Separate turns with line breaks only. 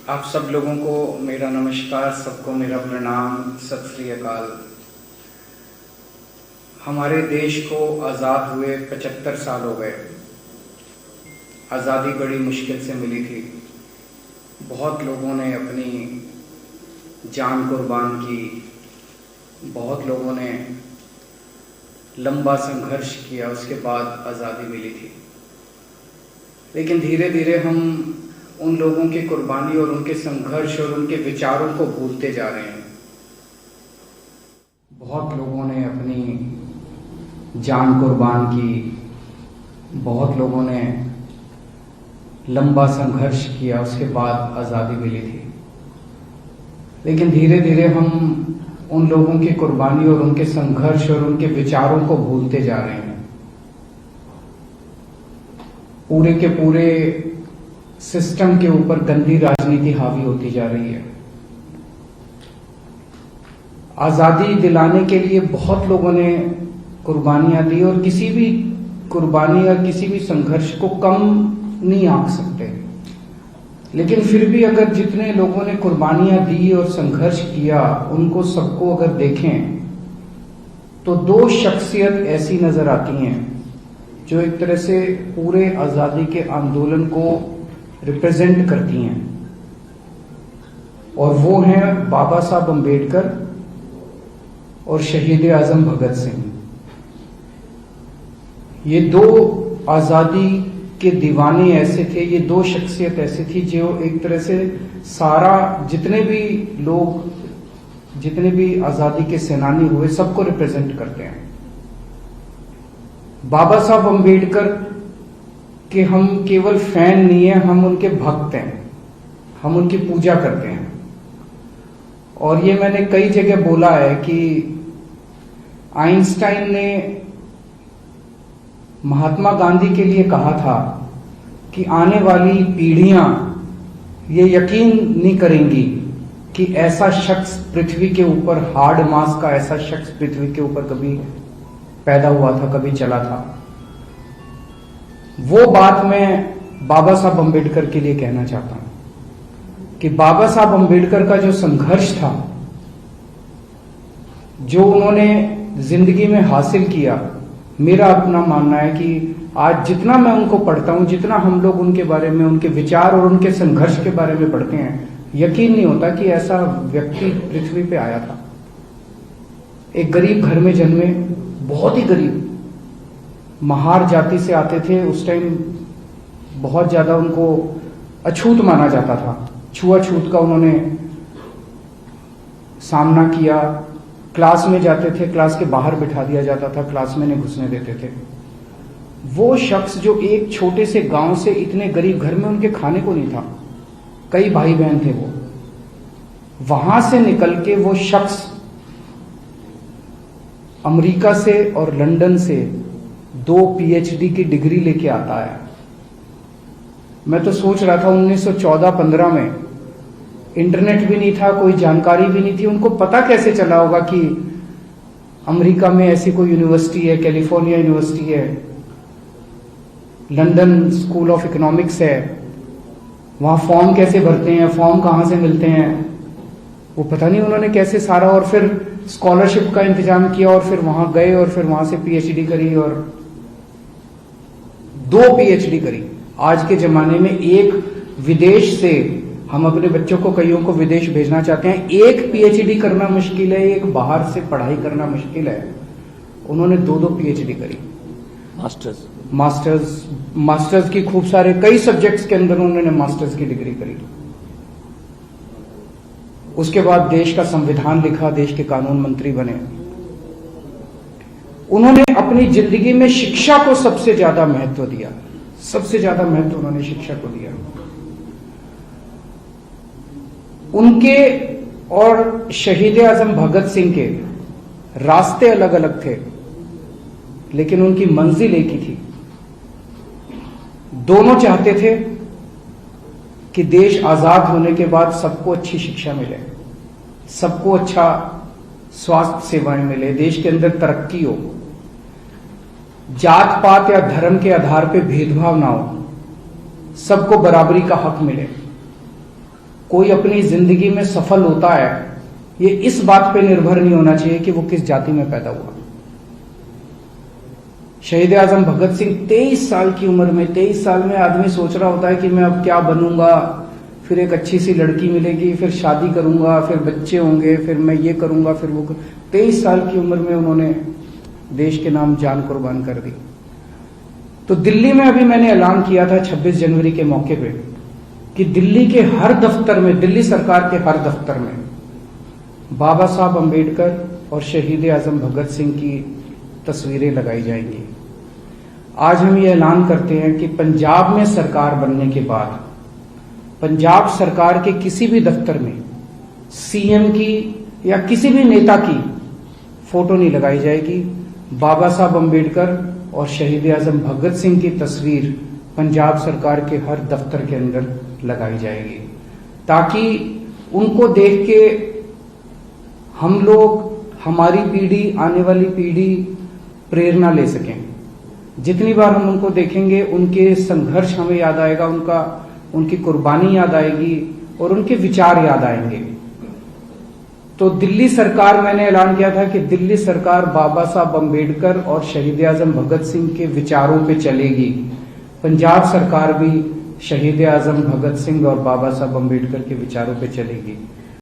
आप सब लोगों को मेरा नमस्कार, सबको मेरा प्रणाम, सत श्री अकाल। हमारे देश को आज़ाद हुए 75 साल हो गए। आज़ादी बड़ी मुश्किल से मिली थी। बहुत लोगों ने अपनी जान कुर्बान की, बहुत लोगों ने लंबा संघर्ष किया, उसके बाद आज़ादी मिली थी। लेकिन धीरे धीरे हम उन लोगों की कुर्बानी और उनके संघर्ष और उनके विचारों को भूलते जा रहे हैं। बहुत लोगों ने अपनी जान कुर्बान की, बहुत लोगों ने लंबा संघर्ष किया, उसके बाद आज़ादी मिली थी। लेकिन धीरे धीरे हम उन लोगों की कुर्बानी और उनके संघर्ष और उनके विचारों को भूलते जा रहे हैं। पूरे के पूरे सिस्टम के ऊपर गंदी राजनीति हावी होती जा रही है। आजादी दिलाने के लिए बहुत लोगों ने कुर्बानियां दी और किसी भी कुर्बानी या किसी भी संघर्ष को कम नहीं आंक सकते। लेकिन फिर भी अगर जितने लोगों ने कुर्बानियां दी और संघर्ष किया, उनको सबको अगर देखें तो दो शख्सियत ऐसी नजर आती हैं जो एक तरह से पूरे आजादी के आंदोलन को रिप्रेजेंट करती हैं, और वो हैं बाबा साहब अम्बेडकर और शहीद आजम भगत सिंह। ये दो आजादी के दीवाने ऐसे थे, ये दो शख्सियत ऐसी थी जो एक तरह से सारा जितने भी लोग, जितने भी आजादी के सेनानी हुए, सबको रिप्रेजेंट करते हैं। बाबा साहब अम्बेडकर कि हम केवल फैन नहीं है, हम उनके भक्त हैं, हम उनकी पूजा करते हैं। और ये मैंने कई जगह बोला है कि आइंस्टाइन ने महात्मा गांधी के लिए कहा था कि आने वाली पीढ़ियां ये यकीन नहीं करेंगी कि ऐसा शख्स पृथ्वी के ऊपर, हार्ड मास का ऐसा शख्स पृथ्वी के ऊपर कभी पैदा हुआ था, कभी चला था। वो बात मैं बाबा साहब अम्बेडकर के लिए कहना चाहता हूं कि बाबा साहब अम्बेडकर का जो संघर्ष था, जो उन्होंने जिंदगी में हासिल किया, मेरा अपना मानना है कि आज जितना मैं उनको पढ़ता हूं, जितना हम लोग उनके बारे में, उनके विचार और उनके संघर्ष के बारे में पढ़ते हैं, यकीन नहीं होता कि ऐसा व्यक्ति पृथ्वी पे आया था। एक गरीब घर में जन्मे, बहुत ही गरीब, महार जाति से आते थे। उस टाइम बहुत ज्यादा उनको अछूत माना जाता था, छुआछूत का उन्होंने सामना किया। क्लास में जाते थे, क्लास के बाहर बिठा दिया जाता था, क्लास में नहीं घुसने देते थे। वो शख्स जो एक छोटे से गांव से इतने गरीब घर में, उनके खाने को नहीं था, कई भाई बहन थे, वो वहां से निकल के वो शख्स अमेरिका से और लंदन से 2 पीएचडी की डिग्री लेके आता है। मैं तो सोच रहा था 1914-15 में इंटरनेट भी नहीं था, कोई जानकारी भी नहीं थी, उनको पता कैसे चला होगा कि अमेरिका में ऐसी कोई यूनिवर्सिटी है, कैलिफोर्निया यूनिवर्सिटी है, लंदन स्कूल ऑफ इकोनॉमिक्स है, वहां फॉर्म कैसे भरते हैं, फॉर्म कहां से मिलते हैं, वो पता नहीं उन्होंने कैसे सारा, और फिर स्कॉलरशिप का इंतजाम किया और फिर वहां गए और फिर वहां से पीएचडी करी और 2 पीएचडी करी। आज के जमाने में एक विदेश से, हम अपने बच्चों को कईयों को विदेश भेजना चाहते हैं, एक पीएचडी करना मुश्किल है, एक बाहर से पढ़ाई करना मुश्किल है। उन्होंने 2-2 पीएचडी करी, मास्टर्स की खूब सारे कई सब्जेक्ट्स के अंदर उन्होंने मास्टर्स की डिग्री करी। उसके बाद देश का संविधान लिखा, देश के कानून मंत्री बने। उन्होंने अपनी जिंदगी में शिक्षा को सबसे ज्यादा महत्व दिया, सबसे ज्यादा महत्व उन्होंने शिक्षा को दिया। उनके और शहीद आजम भगत सिंह के रास्ते अलग अलग थे, लेकिन उनकी मंजिल एक ही थी। दोनों चाहते थे कि देश आजाद होने के बाद सबको अच्छी शिक्षा मिले, सबको अच्छा स्वास्थ्य सेवाएं मिले, देश के अंदर तरक्की हो, जात पात या धर्म के आधार पर भेदभाव ना हो, सबको बराबरी का हक मिले। कोई अपनी जिंदगी में सफल होता है, ये इस बात पे निर्भर नहीं होना चाहिए कि वो किस जाति में पैदा हुआ। शहीद आजम भगत सिंह 23 साल की उम्र में, 23 साल में आदमी सोच रहा होता है कि मैं अब क्या बनूंगा, फिर एक अच्छी सी लड़की मिलेगी, फिर शादी करूंगा, फिर बच्चे होंगे, फिर मैं ये करूंगा, फिर वो 23 साल की उम्र में उन्होंने देश के नाम जान कुर्बान कर दी। तो दिल्ली में अभी मैंने ऐलान किया था 26 जनवरी के मौके पे कि दिल्ली के हर दफ्तर में, दिल्ली सरकार के हर दफ्तर में बाबा साहब अंबेडकर और शहीद आजम भगत सिंह की तस्वीरें लगाई जाएंगी। आज हम ये ऐलान करते हैं कि पंजाब में सरकार बनने के बाद पंजाब सरकार के किसी भी दफ्तर में सीएम की या किसी भी नेता की फोटो नहीं लगाई जाएगी। बाबा साहब अंबेडकर और शहीद आजम भगत सिंह की तस्वीर पंजाब सरकार के हर दफ्तर के अंदर लगाई जाएगी, ताकि उनको देख के हम लोग, हमारी पीढ़ी, आने वाली पीढ़ी प्रेरणा ले सकें। जितनी बार हम उनको देखेंगे उनके संघर्ष हमें याद आएगा, उनकी कुर्बानी याद आएगी और उनके विचार याद आएंगे। तो दिल्ली सरकार, मैंने ऐलान किया था कि दिल्ली सरकार बाबा साहब अंबेडकर और शहीद आजम भगत सिंह के विचारों पे चलेगी। पंजाब सरकार भी शहीद आजम भगत सिंह और बाबा साहब अंबेडकर के विचारों पे चलेगी।